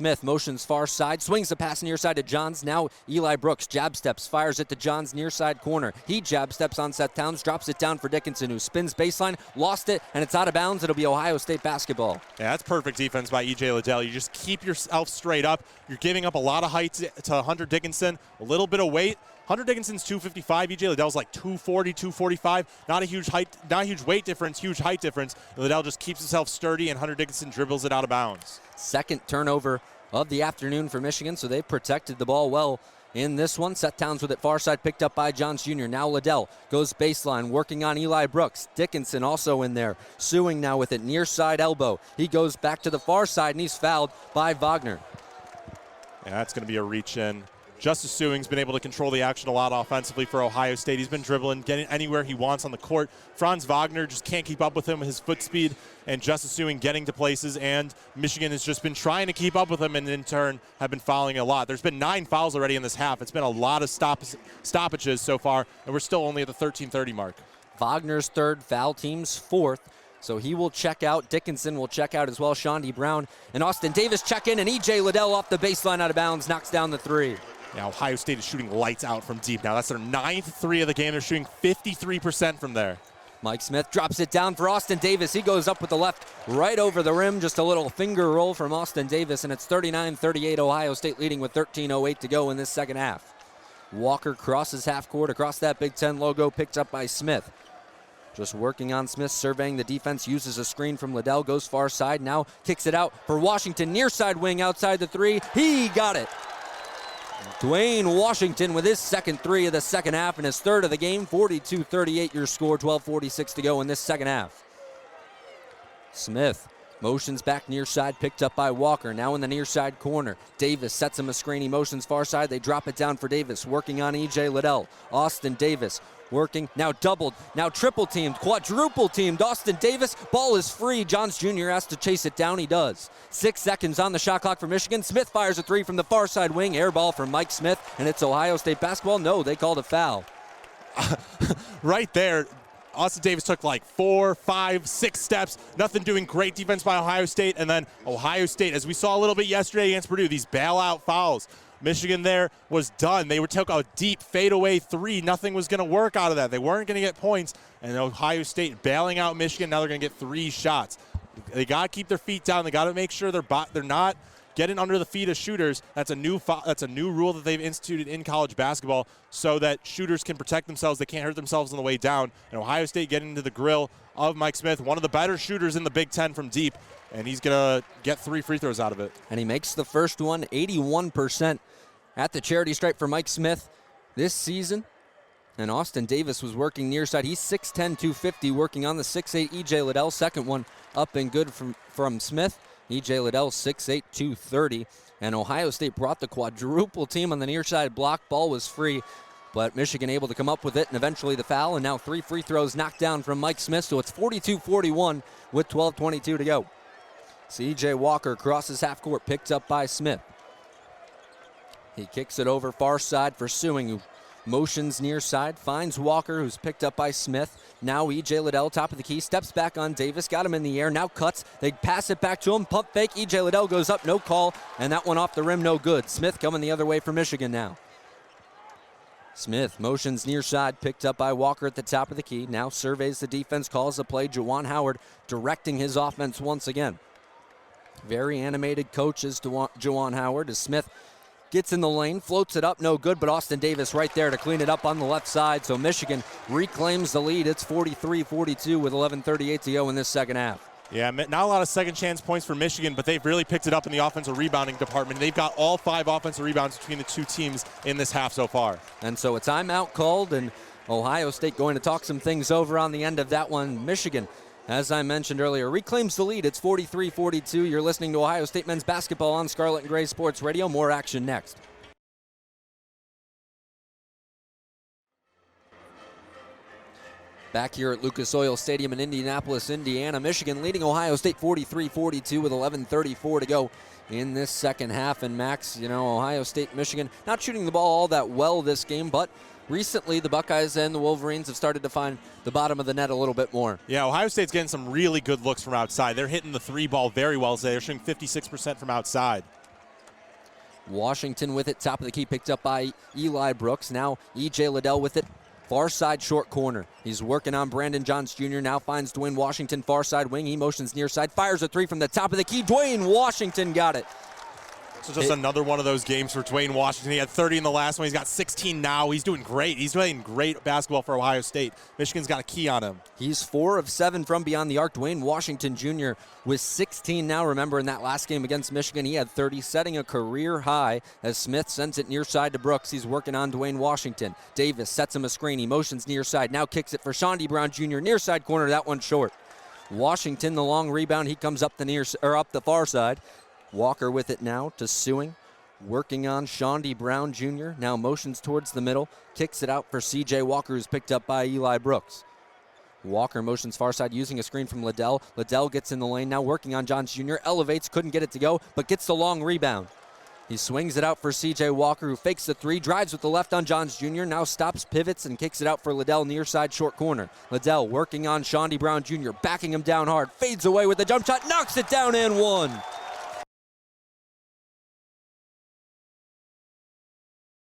Smith motions far side, swings the pass near side to Johns. Now Eli Brooks jab steps, fires it to Johns near side corner. He jab steps on Seth Towns, drops it down for Dickinson, who spins baseline, lost it, and it's out of bounds. It'll be Ohio State basketball. Yeah, that's perfect defense by E.J. Liddell. You just keep yourself straight up. You're giving up a lot of height to Hunter Dickinson, a little bit of weight. Hunter Dickinson's 255. E.J. Liddell's like 240, 245. Not a huge weight difference, huge height difference. Liddell just keeps himself sturdy, and Hunter Dickinson dribbles it out of bounds. Second turnover of the afternoon for Michigan, so they protected the ball well in this one. Seth Towns with it far side, picked up by Johns Jr. Now Liddell goes baseline, working on Eli Brooks. Dickinson also in there, suing now with it near side elbow. He goes back to the far side, and he's fouled by Wagner. Yeah, that's going to be a reach in. Justice Sewing's been able to control the action a lot offensively for Ohio State. He's been dribbling, getting anywhere he wants on the court. Franz Wagner just can't keep up with him with his foot speed, and Justice Sewing getting to places, and Michigan has just been trying to keep up with him and in turn have been fouling a lot. There's been 9 fouls already in this half. It's been a lot of stoppages so far, and we're still only at the 13:30 mark. Wagner's third, foul team's fourth. So he will check out. Dickinson will check out as well. Shaundi Brown and Austin Davis check in, and E.J. Liddell off the baseline out of bounds, knocks down the three. Now Ohio State is shooting lights out from deep now. That's their 9th three of the game. They're shooting 53% from there. Mike Smith drops it down for Austin Davis. He goes up with the left right over the rim. Just a little finger roll from Austin Davis, and it's 39-38. Ohio State leading with 13:08 to go in this second half. Walker crosses half court across that Big Ten logo, picked up by Smith. Just working on Smith, surveying the defense, uses a screen from Liddell, goes far side, now kicks it out for Washington, near side wing outside the three. He got it. Dwayne Washington with his second three of the second half and his third of the game. 42-38 your score, 12:46 to go in this second half. Smith motions back near side, picked up by Walker, now in the near side corner. Davis sets him a screen, he motions far side, they drop it down for Davis, working on E.J. Liddell. Austin Davis working, now doubled, now triple teamed, quadruple teamed. Austin Davis, ball is free. Johns Jr. has to chase it down, he does. 6 seconds on the shot clock for Michigan. Smith fires a three from the far side wing, air ball from Mike Smith, and it's Ohio State basketball. No, they called a foul. Right there, Austin Davis took like 4, 5, 6 steps. Nothing doing, great defense by Ohio State. And then Ohio State, as we saw a little bit yesterday against Purdue, these bailout fouls. Michigan there was done. They took a deep fadeaway three. Nothing was going to work out of that. They weren't going to get points. And Ohio State bailing out Michigan. Now they're going to get 3 shots. They got to keep their feet down. They got to make sure they're not getting under the feet of shooters. That's a new rule that they've instituted in college basketball so that shooters can protect themselves. They can't hurt themselves on the way down. And Ohio State getting into the grill of Mike Smith, one of the better shooters in the Big Ten from deep. And he's going to get 3 free throws out of it. And he makes the first one, 81% at the charity stripe for Mike Smith this season. And Austin Davis was working near side. He's 6'10", 250, working on the 6'8" E.J. Liddell. Second one up and good from Smith. E.J. Liddell, 6'8", 230. And Ohio State brought the quadruple team on the near side block. Ball was free, but Michigan able to come up with it, and eventually the foul. And now 3 free throws knocked down from Mike Smith, so it's 42-41 with 12:22 to go. C.J. Walker crosses half court, picked up by Smith. He kicks it over far side for Sewing, who motions near side, finds Walker, who's picked up by Smith. Now E.J. Liddell, top of the key, steps back on Davis, got him in the air, now cuts. They pass it back to him, pump fake. E.J. Liddell goes up, no call, and that one off the rim, no good. Smith coming the other way for Michigan now. Smith motions near side, picked up by Walker at the top of the key. Now surveys the defense, calls the play. Juwan Howard directing his offense once again. Very animated coach is Juwan Howard as Smith gets in the lane, floats it up, no good, but Austin Davis right there to clean it up on the left side. So Michigan reclaims the lead. It's 43-42 with 11:38 to go in this second half. Yeah, not a lot of second chance points for Michigan, but they've really picked it up in the offensive rebounding department. They've got all 5 offensive rebounds between the 2 teams in this half so far. And so a timeout called, and Ohio State going to talk some things over on the end of that one. Michigan, as I mentioned earlier, reclaims the lead. It's 43-42. You're listening to Ohio State men's basketball on Scarlet and Gray Sports Radio. More action next. Back here at Lucas Oil Stadium in Indianapolis, Indiana. Michigan leading Ohio State 43-42 with 11:34 to go in this second half. And Max, Ohio State, Michigan not shooting the ball all that well this game, but recently the Buckeyes and the Wolverines have started to find the bottom of the net a little bit more. Yeah, Ohio State's getting some really good looks from outside. They're hitting the 3 ball very well today. They're shooting 56% from outside. Washington with it, top of the key, picked up by Eli Brooks. Now E.J. Liddell with it, far side short corner. He's working on Brandon Johns Jr. Now finds Dwayne Washington, far side wing. He motions near side, fires a three from the top of the key. Dwayne Washington got it. So just another one of those games for Dwayne Washington. He had 30 in the last one. He's got 16 now. He's doing great. He's playing great basketball for Ohio State. Michigan's got a key on him. He's 4 of 7 from beyond the arc. Dwayne Washington Jr. with 16 now. Remember, in that last game against Michigan, he had 30, setting a career high as Smith sends it near side to Brooks. He's working on Dwayne Washington. Davis sets him a screen. He motions near side. Now kicks it for Shawnee Brown Jr. Near side corner. That one short. Washington, the long rebound. He comes up up the far side. Walker with it now to Sewing. Working on Shawnee Brown Jr. Now motions towards the middle. Kicks it out for C.J. Walker, who's picked up by Eli Brooks. Walker motions far side using a screen from Liddell. Liddell gets in the lane, now working on Johns Jr. Elevates, couldn't get it to go, but gets the long rebound. He swings it out for C.J. Walker, who fakes the three, drives with the left on Johns Jr., now stops, pivots, and kicks it out for Liddell near side short corner. Liddell working on Shawnee Brown Jr., backing him down hard, fades away with the jump shot, knocks it down and one.